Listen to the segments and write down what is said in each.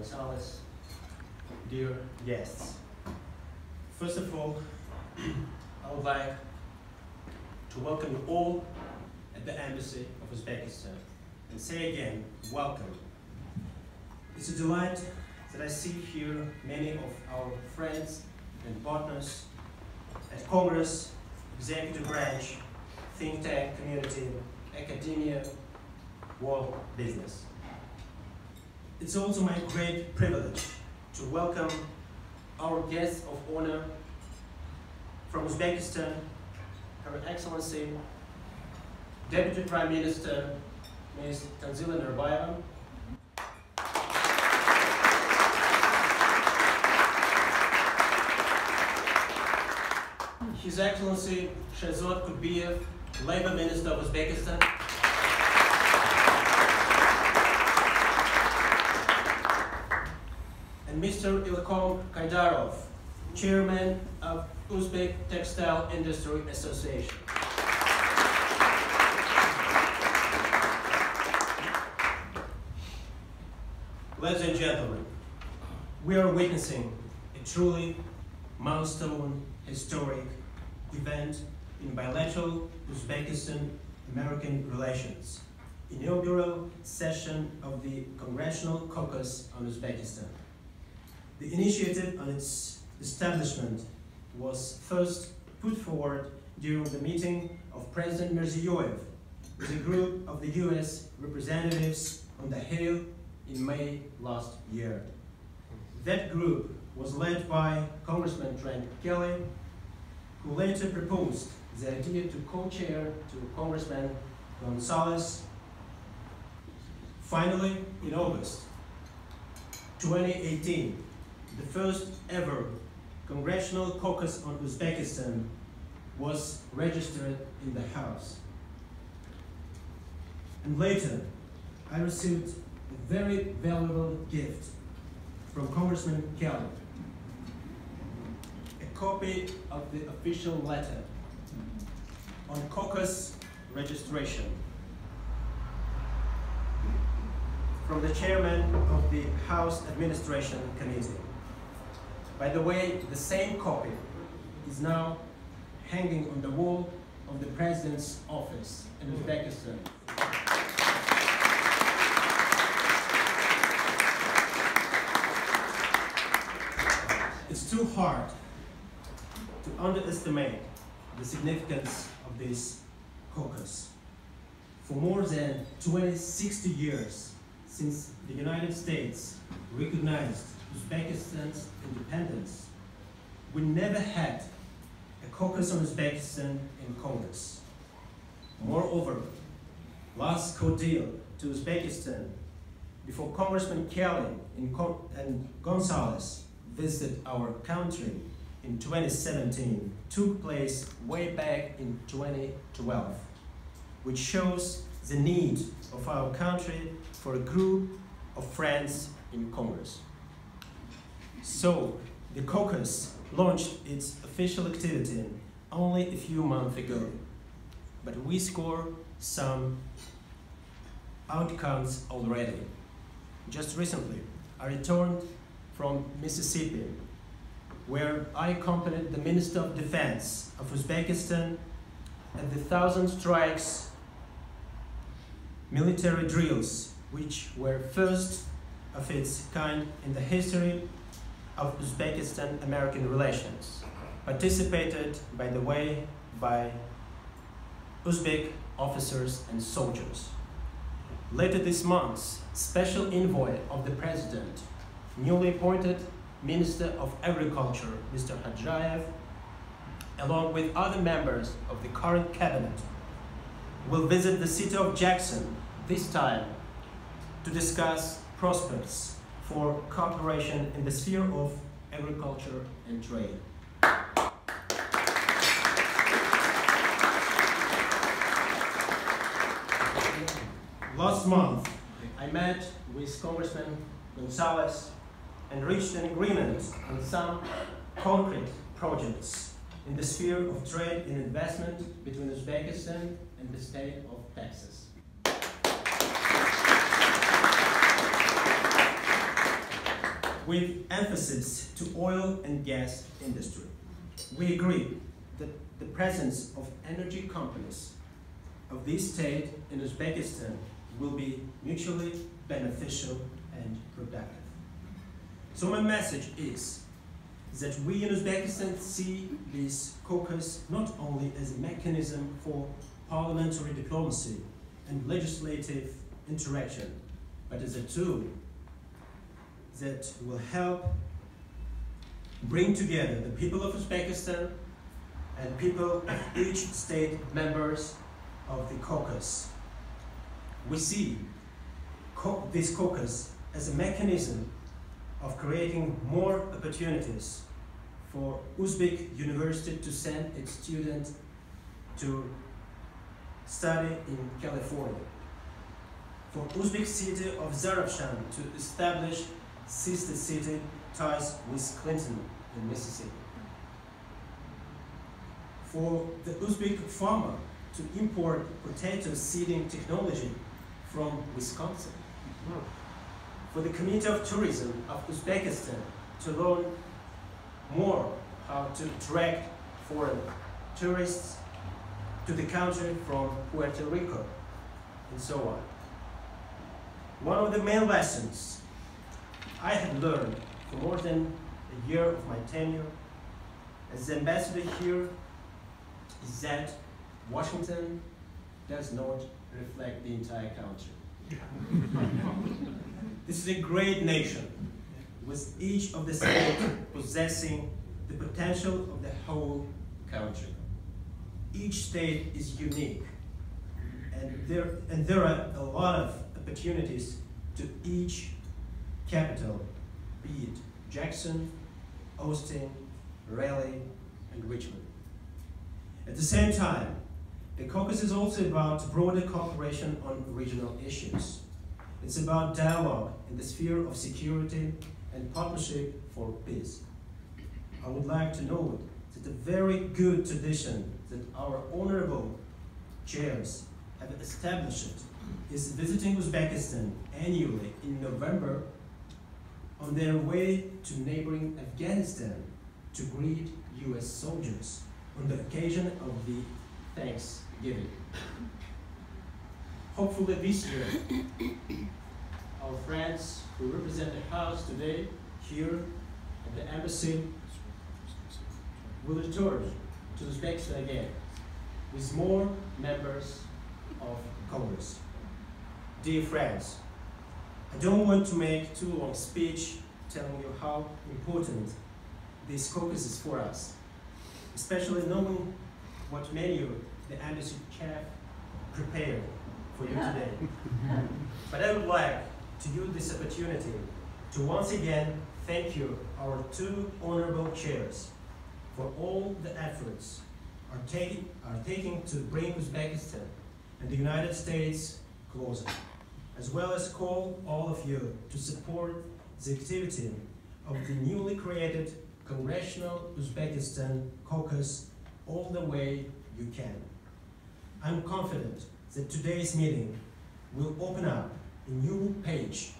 Gonzalez, dear guests. First of all, I would like to welcome you all at the Embassy of Uzbekistan and say again, welcome. It's a delight that I see here many of our friends and partners at Congress, executive branch, think tank community, academia, world business. It's also my great privilege to welcome our guest of honor from Uzbekistan, Her Excellency, Deputy Prime Minister, Ms. Tanzila. His Excellency Shahzod Kurbiev, Labor Minister of Uzbekistan. And Mr. Ilkom Kaydarov, Chairman of Uzbek Textile Industry Association. Ladies and gentlemen, we are witnessing a truly milestone, historic event in bilateral Uzbekistan-American relations, inaugural session of the Congressional Caucus on Uzbekistan. The initiative on its establishment was first put forward during the meeting of President Mirziyoyev with a group of the US representatives on the Hill in May last year. That group was led by Congressman Trent Kelly, who later proposed the idea to co-chair to Congressman Gonzalez. Finally, in August 2018, the first ever Congressional Caucus on Uzbekistan was registered in the House. And later, I received a very valuable gift from Congressman Kelly, a copy of the official letter on caucus registration from the chairman of the House Administration Committee. By the way, the same copy is now hanging on the wall of the President's office in Uzbekistan. It's too hard to underestimate the significance of this caucus. For more than 60 years since the United States recognized Uzbekistan's independence, we never had a caucus on Uzbekistan in Congress. Moreover, last co-deal to Uzbekistan before Congressman Kelly and Gonzalez visited our country in 2017 took place way back in 2012, which shows the need of our country for a group of friends in Congress. So, the caucus launched its official activity only a few months ago, but we scored some outcomes already. Just recently, I returned from Mississippi, where I accompanied the Minister of Defense of Uzbekistan at the 1,000 strikes military drills, which were first of its kind in the history of Uzbekistan-American relations, participated, by the way, by Uzbek officers and soldiers. Later this month, special envoy of the President, newly appointed Minister of Agriculture, Mr. Hadjayev, along with other members of the current cabinet, will visit the city of Jackson, this time to discuss prospects for cooperation in the sphere of agriculture and trade. Last month, I met with Congressman Gonzalez and reached an agreement on some concrete projects in the sphere of trade and investment between Uzbekistan and the state of Texas. with emphasis to oil and gas industry. We agree that the presence of energy companies of this state in Uzbekistan will be mutually beneficial and productive. So my message is that we in Uzbekistan see this caucus not only as a mechanism for parliamentary diplomacy and legislative interaction, but as a tool that will help bring together the people of Uzbekistan and people of each state members of the caucus. We see this caucus as a mechanism of creating more opportunities for Uzbek university to send its students to study in California, for Uzbek city of Zarafshan to establish sister city ties with Clinton in Mississippi, for the Uzbek farmer to import potato seeding technology from Wisconsin, for the community of tourism of Uzbekistan to learn more how to attract foreign tourists to the country from Puerto Rico, and so on. One of the main lessons I have learned for more than a year of my tenure as ambassador here is that Washington does not reflect the entire country. This is a great nation, with each of the states possessing the potential of the whole country. Each state is unique, and there are a lot of opportunities to each capital, be it Jackson, Austin, Raleigh, and Richmond. At the same time, the caucus is also about broader cooperation on regional issues. It's about dialogue in the sphere of security and partnership for peace. I would like to note that a very good tradition that our honorable chairs have established is visiting Uzbekistan annually in November on their way to neighboring Afghanistan to greet US soldiers on the occasion of the Thanksgiving. Hopefully this year, our friends who represent the House today here at the embassy will return to Uzbekistan again with more members of Congress. Dear friends, I don't want to make too long speech telling you how important this caucus is for us, especially knowing what menu the embassy chef prepared for you today. But I would like to use this opportunity to once again thank you, our two honorable chairs, for all the efforts are taking to bring Uzbekistan and the United States closer, as well as call all of you to support the activity of the newly created Congressional Uzbekistan Caucus all the way you can. I'm confident that today's meeting will open up a new page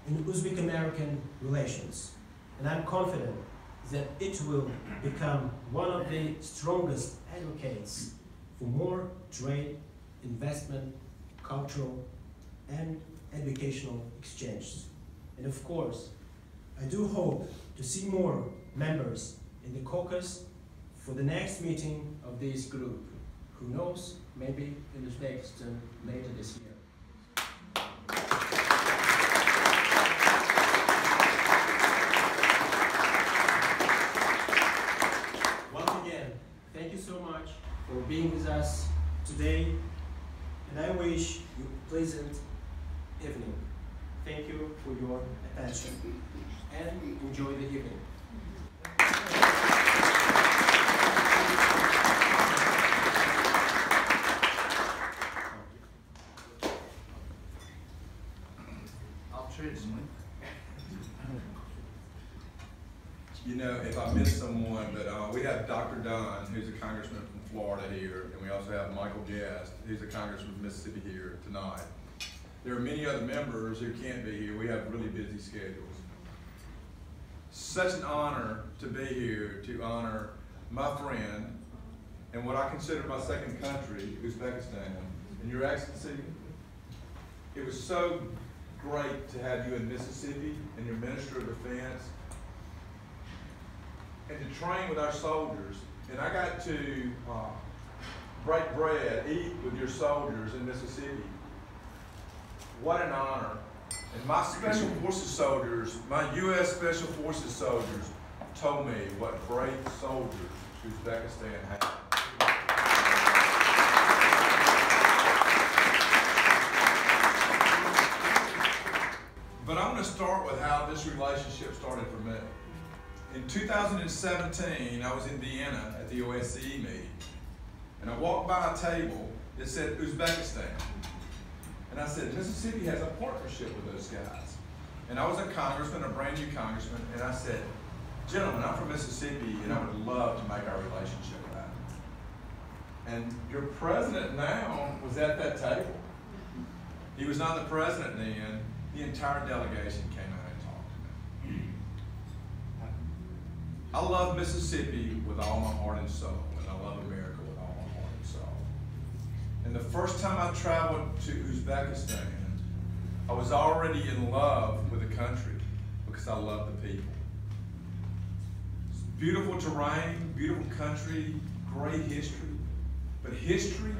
in Uzbek-American relations, and I'm confident that it will become one of the strongest advocates for more trade, investment, cultural, and educational exchanges. And of course, I do hope to see more members in the caucus for the next meeting of this group. Who knows, maybe in Uzbekistan later this year. Once again, thank you so much for being with us today, and I wish you a pleasant evening. Thank you for your attention, and enjoy the evening. You know, if I miss someone, but we have Dr. Dunn, who's a congressman from Florida here, and we also have Michael Guest, who's a congressman from Mississippi here tonight. There are many other members who can't be here. We have really busy schedules. such an honor to be here to honor my friend and what I consider my second country, Uzbekistan. And Your Excellency, it was so great to have you in Mississippi and your Minister of Defense and to train with our soldiers. And I got to break bread, eat with your soldiers in Mississippi. What an honor. And my Special Forces soldiers, my U.S. Special Forces soldiers told me what great soldiers Uzbekistan had. But I'm going to start with how this relationship started for me. In 2017, I was in Vienna at the OSCE meeting, and I walked by a table that said Uzbekistan. And I said, Mississippi has a partnership with those guys. And I was a congressman, a brand new congressman, and I said, gentlemen, I'm from Mississippi, and I would love to make our relationship better. And your president now was at that table. He was not the president then. The entire delegation came out and talked to me. I love Mississippi with all my heart and soul, and I love America with all my heart and soul. And the first time I traveled to Uzbekistan, I was already in love with the country because I love the people. It's beautiful terrain, beautiful country, great history. But history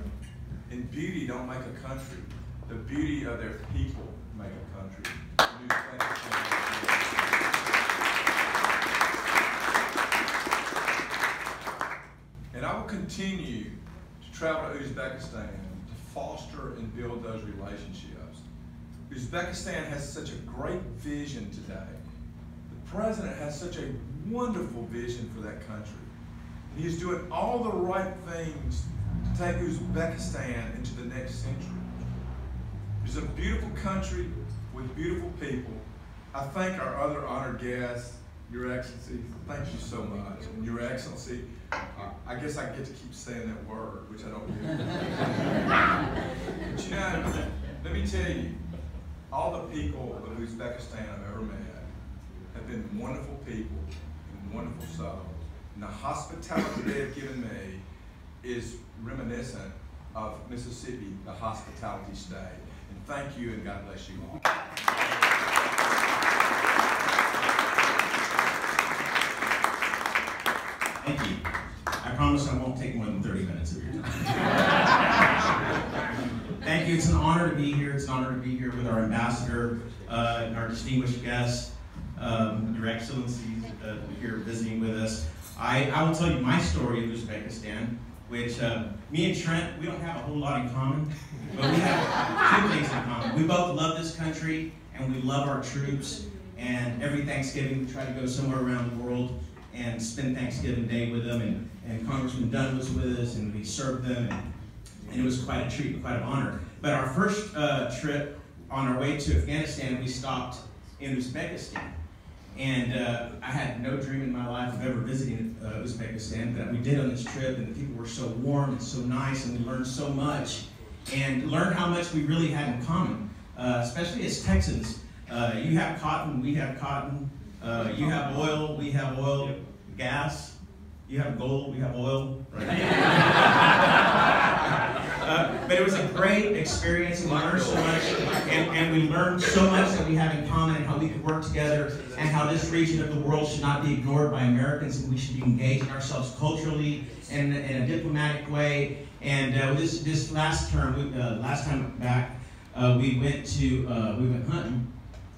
and beauty don't make a country. The beauty of their people make a country. And I will continue to travel to Uzbekistan to foster and build those relationships. Uzbekistan has such a great vision today. The president has such a wonderful vision for that country. He is doing all the right things to take Uzbekistan into the next century. It's a beautiful country with beautiful people. I thank our other honored guests, Your Excellency, thank you so much. And Your Excellency, I guess I get to keep saying that word, which I don't do. But you know, let me tell you, all the people of Uzbekistan I've ever met have been wonderful people and wonderful souls. And the hospitality they have given me is reminiscent of Mississippi, the hospitality state. And thank you, and God bless you all. Thank you. I promise I won't take more than 30 minutes of your time. Thank you. It's an honor to be here. It's an honor to be here with our ambassador and our distinguished guests, Your Excellencies here visiting with us. I will tell you my story of Uzbekistan, which me and Trent, we don't have a whole lot in common, but we have two things in common. We both love this country, and we love our troops, and every Thanksgiving we try to go somewhere around the world and spend Thanksgiving Day with them, and Congressman Dunn was with us, and we served them, and it was quite a treat, quite an honor. But our first trip, on our way to Afghanistan, we stopped in Uzbekistan. And I had no dream in my life of ever visiting Uzbekistan, but we did on this trip, and the people were so warm and so nice, and we learned so much, and learned how much we really had in common, especially as Texans. You have cotton, we have cotton. You have oil, we have oil. Gas, you have gold, we have oil. Right? But it was a great experience, and we learned so much, and we learned so much that we have in common, and how we could work together, and how this region of the world should not be ignored by Americans, and we should be engaging ourselves culturally and in a diplomatic way. And this last term, last time back, we went hunting,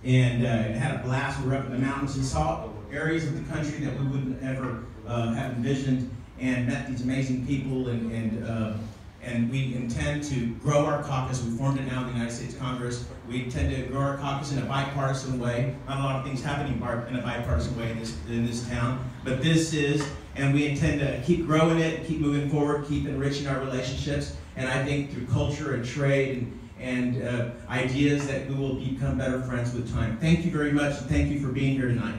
and had a blast. We were up in the mountains and saw areas of the country that we wouldn't ever have envisioned, and met these amazing people, and we intend to grow our caucus. We formed it now in the United States Congress. We intend to grow our caucus in a bipartisan way. Not a lot of things happening in a bipartisan way in this town, but this is, and we intend to keep growing it, keep moving forward, keep enriching our relationships, and I think through culture and trade and ideas that we will become better friends with time. Thank you very much, and thank you for being here tonight.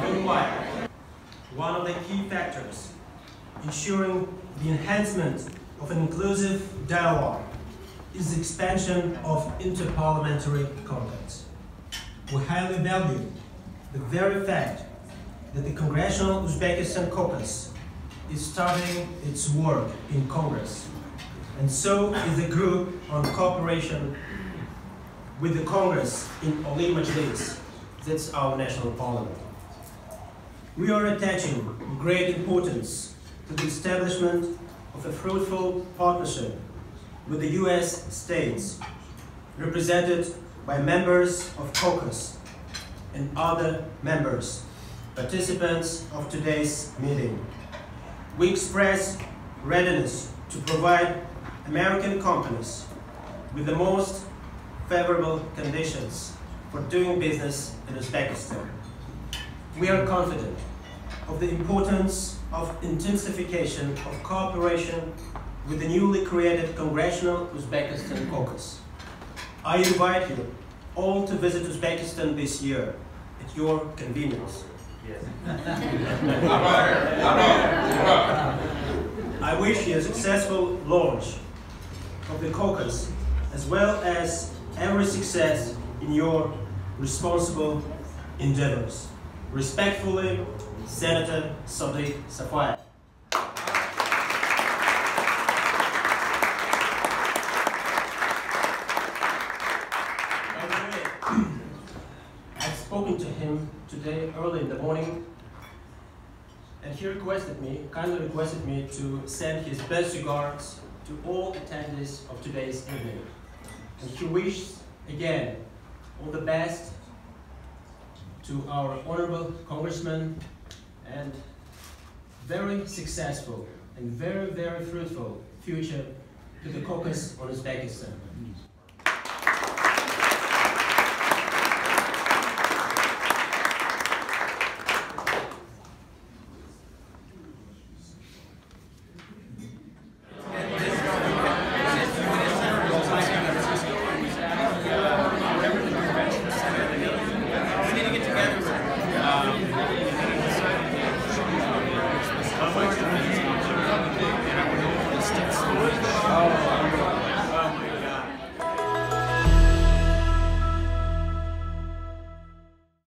Meanwhile, one of the key factors ensuring the enhancement of an inclusive dialogue is the expansion of interparliamentary contacts. We highly value the very fact that the Congressional Uzbekistan Caucus is starting its work in Congress, and so is the group on cooperation with the Congress in Oli Majlis, that's our national parliament. We are attaching great importance to the establishment of a fruitful partnership with the US states, represented by members of Caucus and other members, participants of today's meeting. We express readiness to provide American companies with the most favorable conditions for doing business in Uzbekistan. We are confident of the importance of intensification of cooperation with the newly created Congressional Uzbekistan Caucus. I invite you all to visit Uzbekistan this year at your convenience. Yes. I wish you a successful launch of the caucus, as well as every success in your responsible endeavors. Respectfully, Senator Sadiq Safai. I've spoken to him today early in the morning, and he kindly requested me to send his best regards to all attendees of today's evening. And he wishes, again, all the best to our honorable congressman and very successful and very, very fruitful future to the caucus on Uzbekistan.